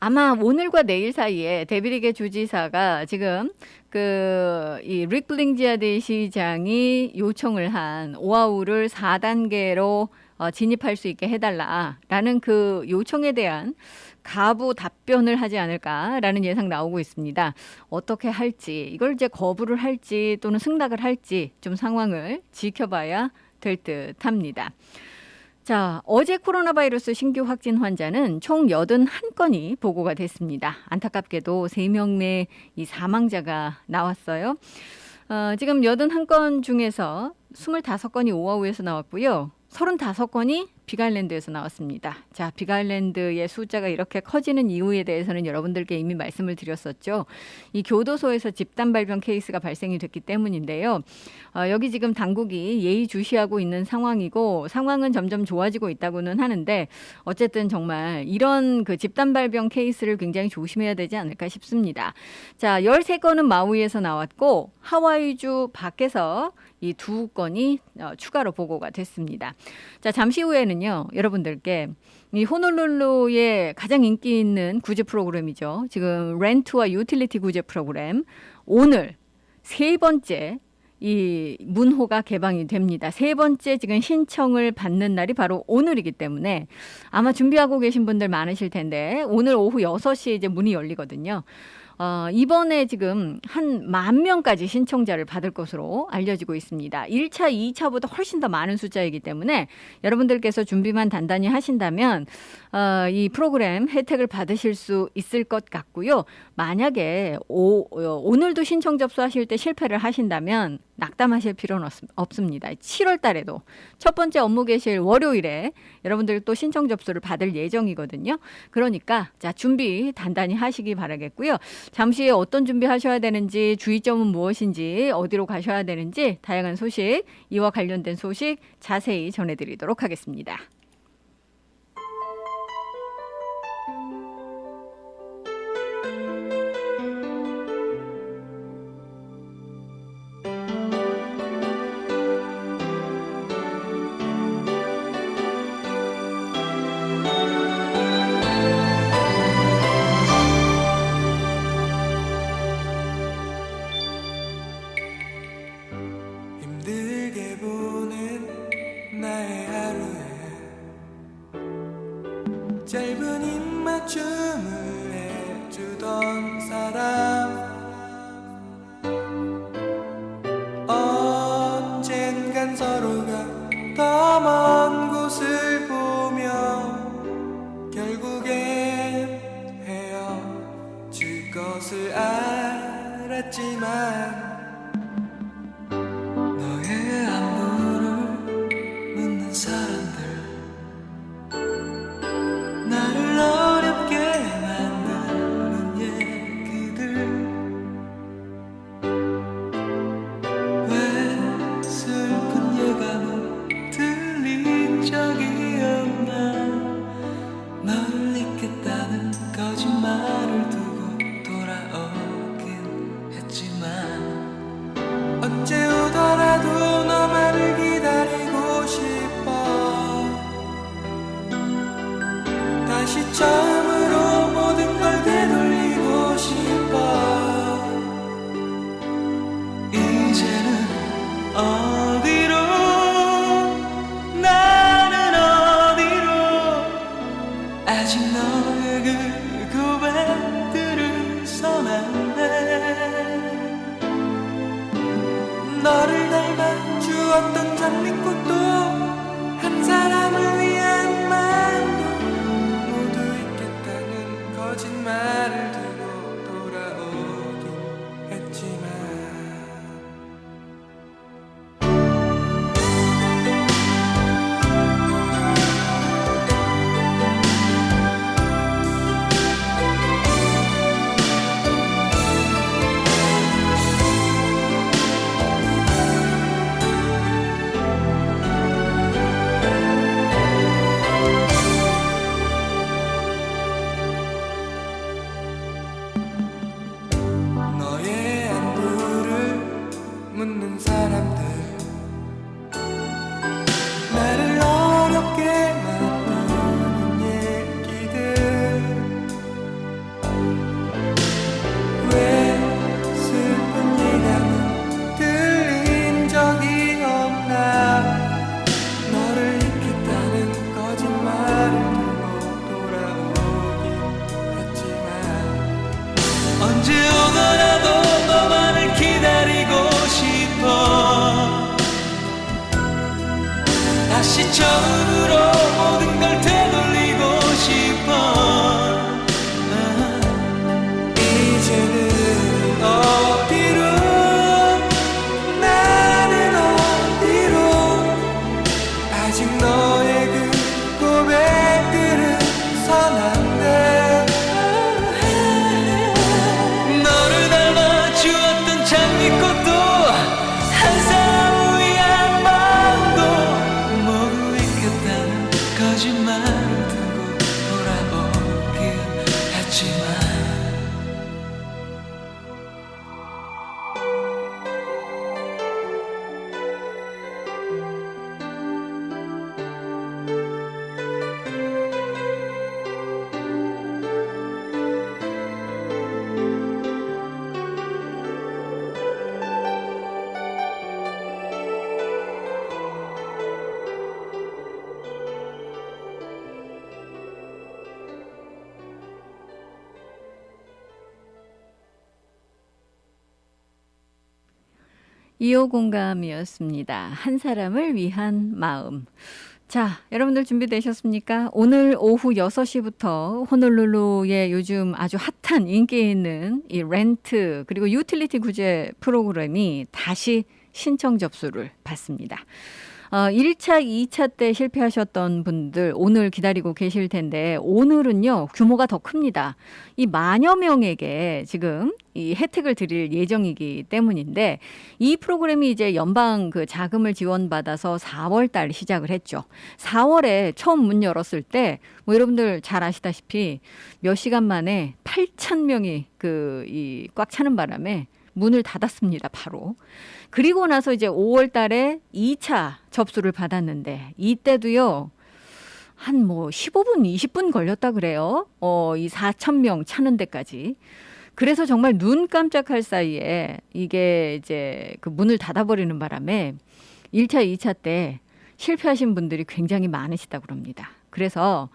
아마 오늘과 내일 사이에 데빌리게 주지사가 지금 이 릭 블링지아드 시장이 요청을 한 오하우를 4단계로 진입할 수 있게 해달라라는 그 요청에 대한 가부 답변을 하지 않을까라는 예상 나오고 있습니다. 어떻게 할지, 이걸 이제 거부를 할지 또는 승낙을 할지 좀 상황을 지켜봐야 될 듯합니다. 자, 어제 코로나 바이러스 신규 확진 환자는 총 81건이 보고가 됐습니다. 안타깝게도 3명 내 이 사망자가 나왔어요. 지금 81건 중에서 25건이 오하우에서 나왔고요. 35건이 빅아일랜드에서 나왔습니다. 자, 빅아일랜드의 숫자가 이렇게 커지는 이유에 대해서는 여러분들께 이미 말씀을 드렸었죠. 이 교도소에서 집단 발병 케이스가 발생이 됐기 때문인데요. 여기 지금 당국이 예의주시하고 있는 상황이고 상황은 점점 좋아지고 있다고는 하는데 어쨌든 정말 이런 그 집단 발병 케이스를 굉장히 조심해야 되지 않을까 싶습니다. 자, 13건은 마우이에서 나왔고 하와이주 밖에서 이 2건이 추가로 보고가 됐습니다. 자, 잠시 후에는요, 여러분들께 이 호놀룰루의 가장 인기 있는 구제 프로그램이죠. 지금 렌트와 유틸리티 구제 프로그램. 오늘 3번째 이 문호가 개방이 됩니다. 3번째 지금 신청을 받는 날이 바로 오늘이기 때문에 아마 준비하고 계신 분들 많으실 텐데 오늘 오후 6시에 이제 문이 열리거든요. 이번에 지금 한 10,000명까지 신청자를 받을 것으로 알려지고 있습니다. 1차, 2차보다 훨씬 더 많은 숫자이기 때문에 여러분들께서 준비만 단단히 하신다면 이 프로그램 혜택을 받으실 수 있을 것 같고요. 만약에 오늘도 신청 접수하실 때 실패를 하신다면 낙담하실 필요는 없습니다. 7월 달에도 첫 번째 업무 개시일 월요일에 여러분들 또 신청 접수를 받을 예정이거든요. 그러니까 자, 준비 단단히 하시기 바라겠고요. 잠시 후에 어떤 준비하셔야 되는지, 주의점은 무엇인지, 어디로 가셔야 되는지 다양한 소식, 이와 관련된 소식 자세히 전해드리도록 하겠습니다. 힘들게 보낸 나의 하루에 짧은 입맞춤을 해주던 사람 언젠간 서로가 더 먼 곳을 보며 결국엔 헤어질 것을 알았지만 너의 안부를 묻는 사람들 나를 어렵게 만드는 얘기들 왜 슬픈 예감은 들린 적이 없나 너를 잊겠다는 거짓말을 두고 돌아오긴 했지만 다시 처음으로 모든 걸 되돌리고 싶어. 이제는 어디로, 나는 어디로, 아직 너의 그 고백들은 선한데. 너를 닮아 주었던 장미꽃도 한 사람 위한 마음도 모두 잊겠다는 거짓말을 두고 돌아오긴 했지만. 이호 공감이었습니다. 한 사람을 위한 마음. 자, 여러분들 준비되셨습니까? 오늘 오후 6시부터 호놀룰루의 요즘 아주 핫한 인기 있는 이 렌트 그리고 유틸리티 구제 프로그램이 다시 신청 접수를 받습니다. 1차, 2차 때 실패하셨던 분들 오늘 기다리고 계실 텐데 오늘은요 규모가 더 큽니다. 이 만여 명에게 지금 이 혜택을 드릴 예정이기 때문인데 이 프로그램이 이제 연방 그 자금을 지원받아서 4월 달 시작을 했죠. 4월에 처음 문 열었을 때 뭐 여러분들 잘 아시다시피 몇 시간 만에 8,000명이 꽉 차는 바람에 문을 닫았습니다. 바로. 그리고 나서 이제 5월 달에 2차 접수를 받았는데 이때도요. 한 15분, 20분 걸렸다 그래요. 이 4,000명 차는 데까지. 그래서 정말 눈 깜짝할 사이에 이게 이제 그 문을 닫아버리는 바람에 1차, 2차 때 실패하신 분들이 굉장히 많으시다고 그럽니다. 그래서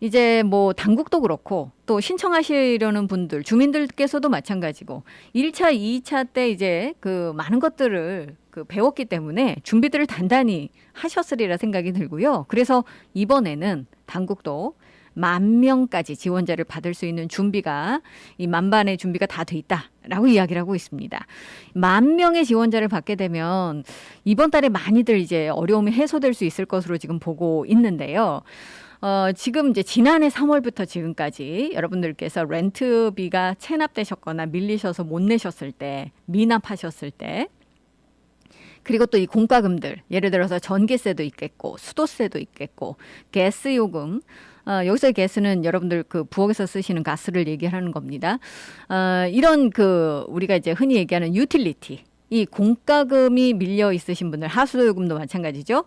이제 당국도 그렇고 또 신청하시려는 분들, 주민들께서도 마찬가지고 1차, 2차 때 이제 그 많은 것들을 배웠기 때문에 준비들을 단단히 하셨으리라 생각이 들고요. 그래서 이번에는 당국도 10,000명까지 지원자를 받을 수 있는 준비가 이 만반의 준비가 다 돼 있다라고 이야기를 하고 있습니다. 10,000명의 지원자를 받게 되면 이번 달에 많이들 이제 어려움이 해소될 수 있을 것으로 지금 보고 있는데요. 지금 이제 지난해 3월부터 지금까지 여러분들께서 렌트비가 체납되셨거나 밀리셔서 못 내셨을 때, 미납하셨을 때, 그리고 또 이 공과금들, 예를 들어서 전기세도 있겠고, 수도세도 있겠고, 가스 요금, 여기서의 가스는 여러분들 그 부엌에서 쓰시는 가스를 얘기하는 겁니다. 이런 우리가 이제 흔히 얘기하는 유틸리티, 이 공과금이 밀려 있으신 분들, 하수도요금도 마찬가지죠.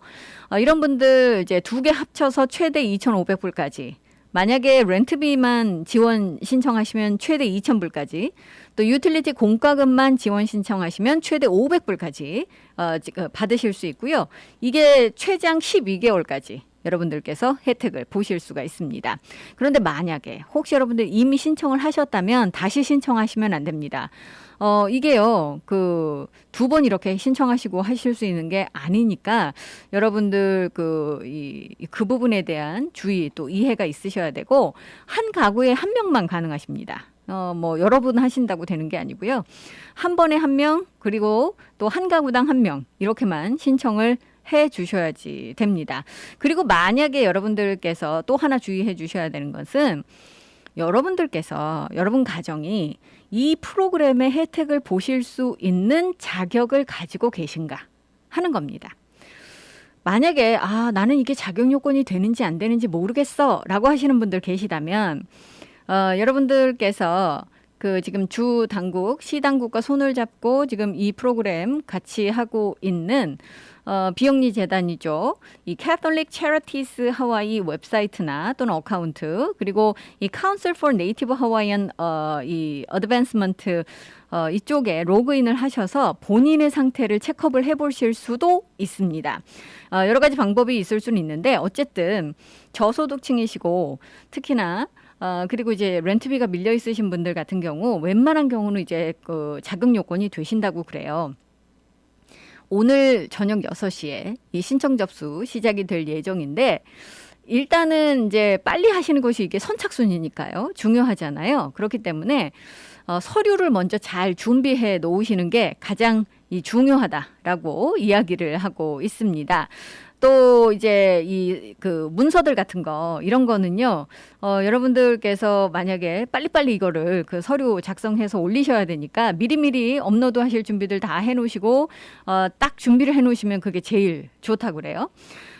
이런 분들 이제 두 개 합쳐서 최대 2,500불까지. 만약에 렌트비만 지원 신청하시면 최대 2,000불까지. 또 유틸리티 공과금만 지원 신청하시면 최대 500불까지 받으실 수 있고요. 이게 최장 12개월까지. 여러분들께서 혜택을 보실 수가 있습니다. 그런데 만약에 혹시 여러분들 이미 신청을 하셨다면 다시 신청하시면 안 됩니다. 이게요, 두 번 이렇게 신청하시고 하실 수 있는 게 아니니까 여러분들 그 부분에 대한 주의 또 이해가 있으셔야 되고 한 가구에 한 명만 가능하십니다. 여러 분 하신다고 되는 게 아니고요. 한 번에 한 명, 그리고 또 한 가구당 한 명, 이렇게만 신청을 해 주셔야지 됩니다. 그리고 만약에 여러분들께서 또 하나 주의해 주셔야 되는 것은 여러분들께서 여러분 가정이 이 프로그램의 혜택을 보실 수 있는 자격을 가지고 계신가 하는 겁니다. 만약에 나는 이게 자격 요건이 되는지 안 되는지 모르겠어 라고 하시는 분들 계시다면 여러분들께서 지금 주 당국, 시 당국과 손을 잡고 지금 이 프로그램 같이 하고 있는 비영리 재단이죠. 이 Catholic Charities Hawaii 웹사이트나 또는 어카운트, 그리고 이 Council for Native Hawaiian 이 Advancement 이쪽에 로그인을 하셔서 본인의 상태를 체크업을 해보실 수도 있습니다. 여러 가지 방법이 있을 수는 있는데 어쨌든 저소득층이시고 특히나 그리고 이제 렌트비가 밀려 있으신 분들 같은 경우 웬만한 경우는 이제 자격 요건이 되신다고 그래요. 오늘 저녁 6시에 이 신청 접수 시작이 될 예정인데 일단은 이제 빨리 하시는 것이 이게 선착순이니까요. 중요하잖아요. 그렇기 때문에 서류를 먼저 잘 준비해 놓으시는 게 가장 중요하다라고 이야기를 하고 있습니다. 또 이제 그 문서들 같은 거 이런 거는요. 여러분들께서 만약에 빨리빨리 이거를 그 서류 작성해서 올리셔야 되니까 미리미리 업로드 하실 준비들 다 해 놓으시고 딱 준비를 해 놓으시면 그게 제일 좋다고 그래요.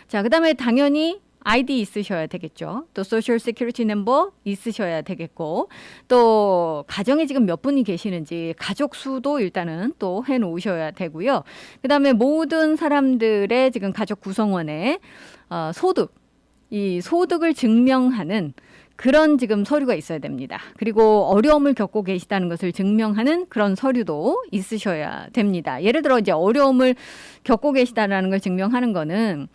자, 그다음에 당연히 아이디 있으셔야 되겠죠. 또 소셜 시큐리티 넘버 있으셔야 되겠고 또 가정에 지금 몇 분이 계시는지 가족 수도 일단은 또 해놓으셔야 되고요. 그다음에 모든 사람들의 지금 가족 구성원의 소득, 이 소득을 증명하는 그런 지금 서류가 있어야 됩니다. 그리고 어려움을 겪고 계시다는 것을 증명하는 그런 서류도 있으셔야 됩니다. 예를 들어 이제 어려움을 겪고 계시다는 걸 증명하는 거는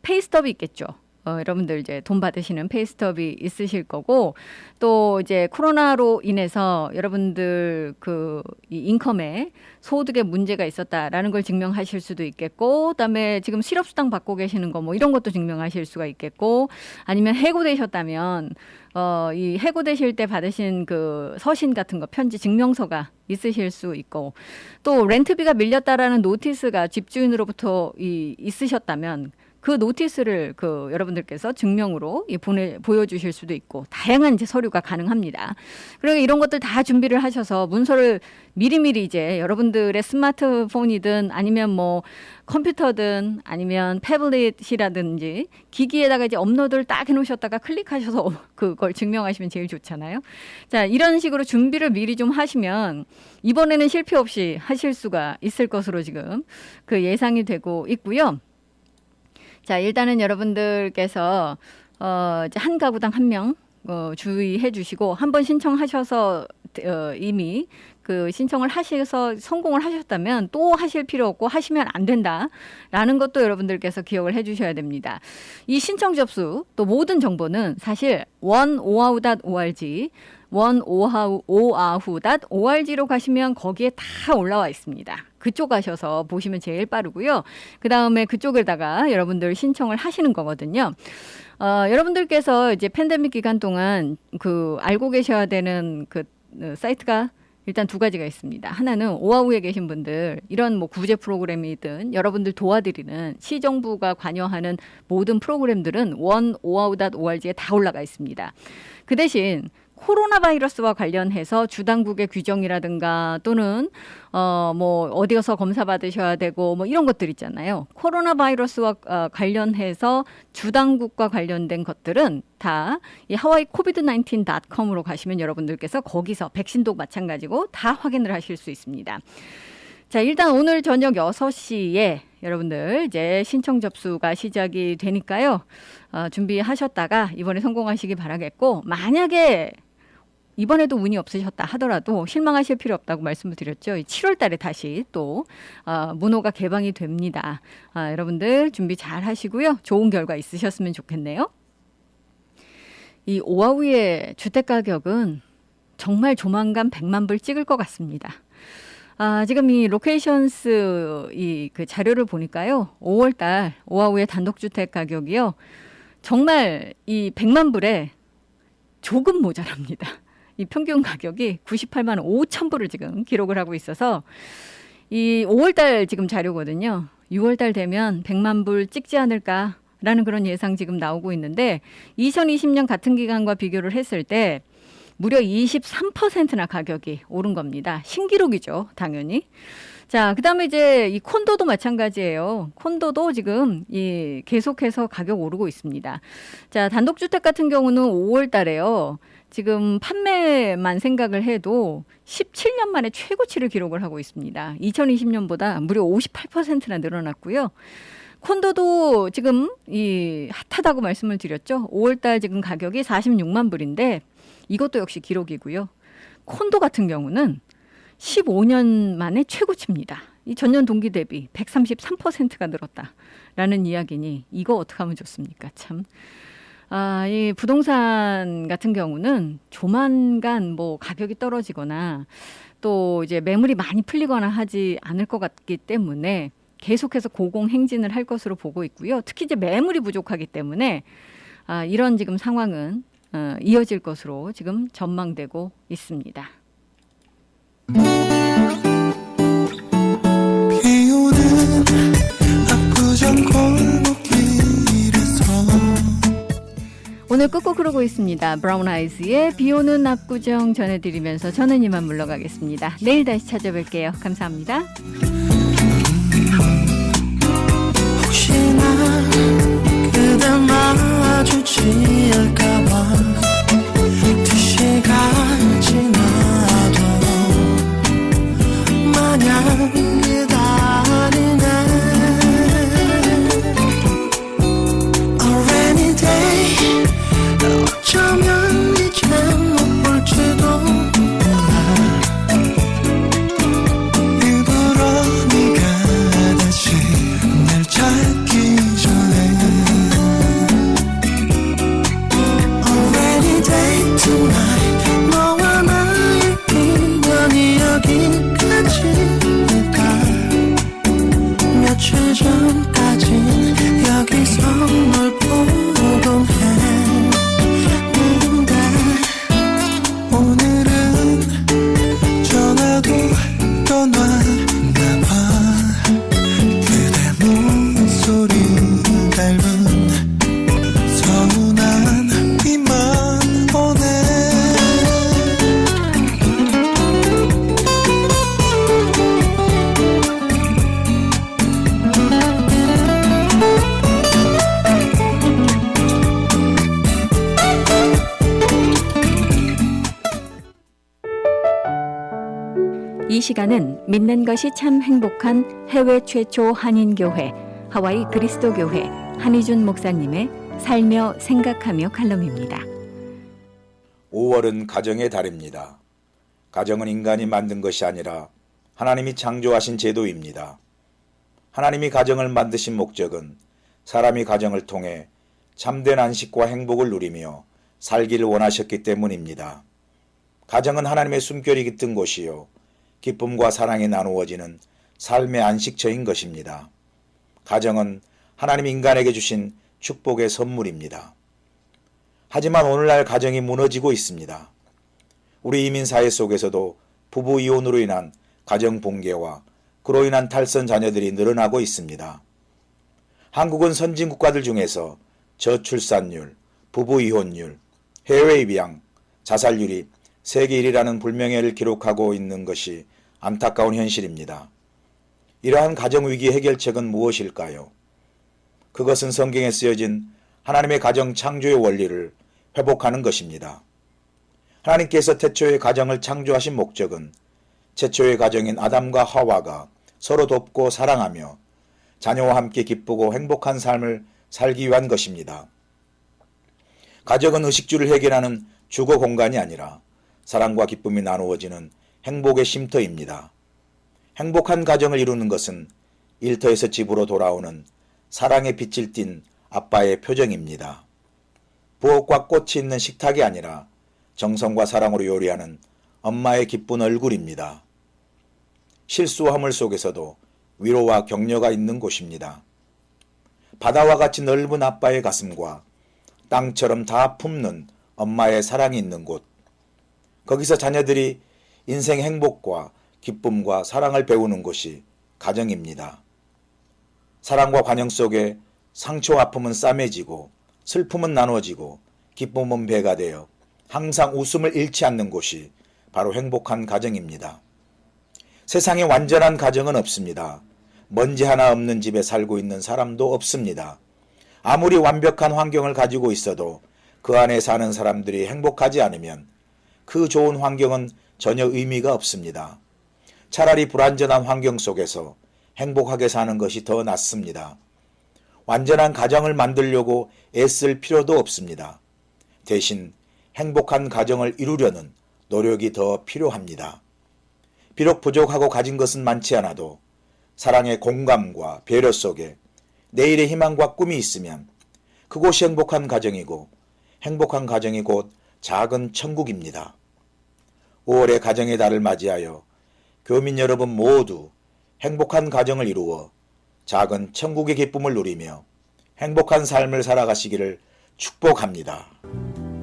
페이스톱이 있겠죠. 여러분들 이제 돈 받으시는 페이스톱이 있으실 거고 또 이제 코로나로 인해서 여러분들 이 인컴에 소득에 문제가 있었다라는 걸 증명하실 수도 있겠고 그다음에 지금 실업수당 받고 계시는 거 뭐 이런 것도 증명하실 수가 있겠고 아니면 해고되셨다면 이 해고되실 때 받으신 그 서신 같은 거 편지 증명서가 있으실 수 있고 또 렌트비가 밀렸다라는 노티스가 집주인으로부터 있으셨다면 그 노티스를 여러분들께서 증명으로 보여주실 수도 있고 다양한 이제 서류가 가능합니다. 그러니까 이런 것들 다 준비를 하셔서 문서를 미리미리 이제 여러분들의 스마트폰이든 아니면 뭐 컴퓨터든 아니면 태블릿이라든지 기기에다가 이제 업로드를 딱 해놓으셨다가 클릭하셔서 그걸 증명하시면 제일 좋잖아요. 자, 이런 식으로 준비를 미리 좀 하시면 이번에는 실패 없이 하실 수가 있을 것으로 지금 예상이 되고 있고요. 자, 일단은 여러분들께서 이제 한 가구당 1명 주의해 주시고 한번 신청하셔서 이미 그 신청을 하셔서 성공을 하셨다면 또 하실 필요 없고 하시면 안 된다라는 것도 여러분들께서 기억을 해 주셔야 됩니다. 이 신청 접수 또 모든 정보는 사실 oneoahu.org oneoahu.org로 가시면 거기에 다 올라와 있습니다. 그쪽 가셔서 보시면 제일 빠르고요. 그 다음에 그쪽에다가 여러분들 신청을 하시는 거거든요. 여러분들께서 이제 팬데믹 기간 동안 알고 계셔야 되는 사이트가 일단 2가지가 있습니다. 하나는 오아후에 계신 분들 이런 뭐 구제 프로그램이든 여러분들 도와드리는 시정부가 관여하는 모든 프로그램들은 oneoahu.org에 다 올라가 있습니다. 그 대신 코로나 바이러스와 관련해서 주당국의 규정이라든가 또는 뭐 어디 가서 검사 받으셔야 되고 뭐 이런 것들 있잖아요. 코로나 바이러스와 관련해서 주당국과 관련된 것들은 다 이 hawaiicovid19.com으로 가시면 여러분들께서 거기서 백신도 마찬가지고 다 확인을 하실 수 있습니다. 자, 일단 오늘 저녁 6시에 여러분들 이제 신청 접수가 시작이 되니까요. 준비하셨다가 이번에 성공하시기 바라겠고 만약에 이번에도 운이 없으셨다 하더라도 실망하실 필요 없다고 말씀을 드렸죠. 7월 달에 다시 또 문호가 개방이 됩니다. 여러분들 준비 잘 하시고요. 좋은 결과 있으셨으면 좋겠네요. 이 오아후의 주택가격은 정말 조만간 100만 불 찍을 것 같습니다. 지금 이 로케이션스 그 자료를 보니까요. 5월 달 오아후의 단독주택 가격이요. 정말 이 100만 불에 조금 모자랍니다. 이 평균 가격이 98만 5천 불을 지금 기록을 하고 있어서 이 5월 달 지금 자료거든요. 6월 달 되면 100만 불 찍지 않을까라는 그런 예상 지금 나오고 있는데 2020년 같은 기간과 비교를 했을 때 무려 23%나 가격이 오른 겁니다. 신기록이죠, 당연히. 자, 그다음에 이제 이 콘도도 마찬가지예요. 콘도도 지금 계속해서 가격 오르고 있습니다. 자, 단독주택 같은 경우는 5월 달에요. 지금 판매만 생각을 해도 17년 만에 최고치를 기록을 하고 있습니다. 2020년보다 무려 58%나 늘어났고요. 콘도도 지금 핫하다고 말씀을 드렸죠. 5월 달 지금 가격이 46만 불인데 이것도 역시 기록이고요. 콘도 같은 경우는 15년 만에 최고치입니다. 이 전년 동기 대비 133%가 늘었다라는 이야기니 이거 어떻게 하면 좋습니까? 참. 이 부동산 같은 경우는 조만간 뭐 가격이 떨어지거나 또 이제 매물이 많이 풀리거나 하지 않을 것 같기 때문에 계속해서 고공행진을 할 것으로 보고 있고요. 특히 이제 매물이 부족하기 때문에 이런 지금 상황은 이어질 것으로 지금 전망되고 있습니다. 비오는 압구정 골목길에서 오늘 끝곡 흐르고 있습니다. 브라운 아이즈의 비오는 압구정 전해드리면서 저는 이만 물러가겠습니다. 내일 다시 찾아뵐게요. 감사합니다. 혹시나 그대 마주치 않을까봐 2시간 지나도 마냥 기다리네. A rainy day 어쩌면 이제 못 볼지도 몰라. 일부러 네가 다시 날 찾기 전에 A rainy day tonight 너와 나의 인연이 여기까지일까. 며칠 전까진 여기서 널 보곤 했는데 오늘은 전화도 떠났나봐. 그대 목소리 닮은 서운한 비만 오네. 이 시간은 믿는 것이 참 행복한 해외 최초 한인교회 하와이 그리스도교회 한희준 목사님의 살며 생각하며 칼럼입니다. 5월은 가정의 달입니다. 가정은 인간이 만든 것이 아니라 하나님이 창조하신 제도입니다. 하나님이 가정을 만드신 목적은 사람이 가정을 통해 참된 안식과 행복을 누리며 살기를 원하셨기 때문입니다. 가정은 하나님의 숨결이 깃든 곳이요 기쁨과 사랑이 나누어지는 삶의 안식처인 것입니다. 가정은 하나님 인간에게 주신 축복의 선물입니다. 하지만 오늘날 가정이 무너지고 있습니다. 우리 이민사회 속에서도 부부 이혼으로 인한 가정 붕괴와 그로 인한 탈선 자녀들이 늘어나고 있습니다. 한국은 선진 국가들 중에서 저출산율, 부부 이혼율, 해외 입양, 자살률이 세계 1위라는 불명예를 기록하고 있는 것이 안타까운 현실입니다. 이러한 가정위기 해결책은 무엇일까요? 그것은 성경에 쓰여진 하나님의 가정 창조의 원리를 회복하는 것입니다. 하나님께서 태초의 가정을 창조하신 목적은 최초의 가정인 아담과 하와가 서로 돕고 사랑하며 자녀와 함께 기쁘고 행복한 삶을 살기 위한 것입니다. 가정은 의식주를 해결하는 주거 공간이 아니라 사랑과 기쁨이 나누어지는 행복의 쉼터입니다. 행복한 가정을 이루는 것은 일터에서 집으로 돌아오는 사랑의 빛을 띤 아빠의 표정입니다. 부엌과 꽃이 있는 식탁이 아니라 정성과 사랑으로 요리하는 엄마의 기쁜 얼굴입니다. 실수와 허물 속에서도 위로와 격려가 있는 곳입니다. 바다와 같이 넓은 아빠의 가슴과 땅처럼 다 품는 엄마의 사랑이 있는 곳. 거기서 자녀들이 인생 행복과 기쁨과 사랑을 배우는 곳이 가정입니다. 사랑과 관용 속에 상처와 아픔은 싸매지고 슬픔은 나눠지고 기쁨은 배가 되어 항상 웃음을 잃지 않는 곳이 바로 행복한 가정입니다. 세상에 완전한 가정은 없습니다. 먼지 하나 없는 집에 살고 있는 사람도 없습니다. 아무리 완벽한 환경을 가지고 있어도 그 안에 사는 사람들이 행복하지 않으면 그 좋은 환경은 전혀 의미가 없습니다. 차라리 불완전한 환경 속에서 행복하게 사는 것이 더 낫습니다. 완전한 가정을 만들려고 애쓸 필요도 없습니다. 대신 행복한 가정을 이루려는 노력이 더 필요합니다. 비록 부족하고 가진 것은 많지 않아도 사랑의 공감과 배려 속에 내일의 희망과 꿈이 있으면 그곳이 행복한 가정이고 행복한 가정이 곧 작은 천국입니다. 5월의 가정의 달을 맞이하여 교민 여러분 모두 행복한 가정을 이루어 작은 천국의 기쁨을 누리며 행복한 삶을 살아가시기를 축복합니다.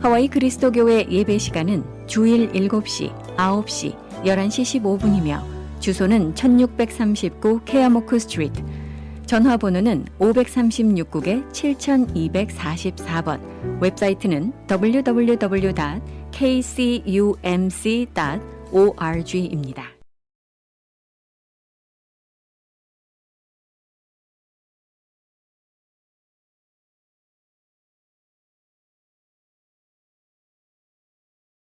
하와이 그리스도교회 예배 시간은 주일 7시, 9시, 11시 15분이며 주소는 1639 케아모크 스트리트, 전화번호는 536국에 7244번, 웹사이트는 www.kcumc.org입니다.